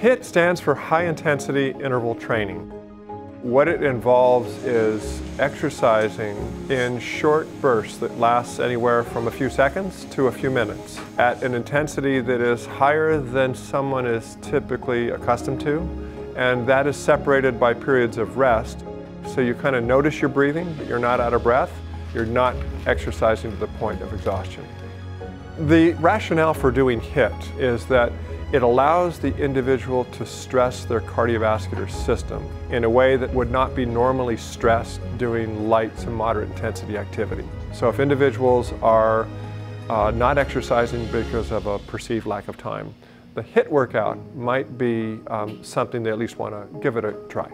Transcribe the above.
HIT stands for High Intensity Interval Training. What it involves is exercising in short bursts that lasts anywhere from a few seconds to a few minutes at an intensity that is higher than someone is typically accustomed to, and that is separated by periods of rest. So you kind of notice your breathing, but you're not out of breath. You're not exercising to the point of exhaustion. The rationale for doing HIT is that it allows the individual to stress their cardiovascular system in a way that would not be normally stressed doing light to moderate intensity activity. So if individuals are not exercising because of a perceived lack of time, the HIT workout might be something they at least want to give it a try.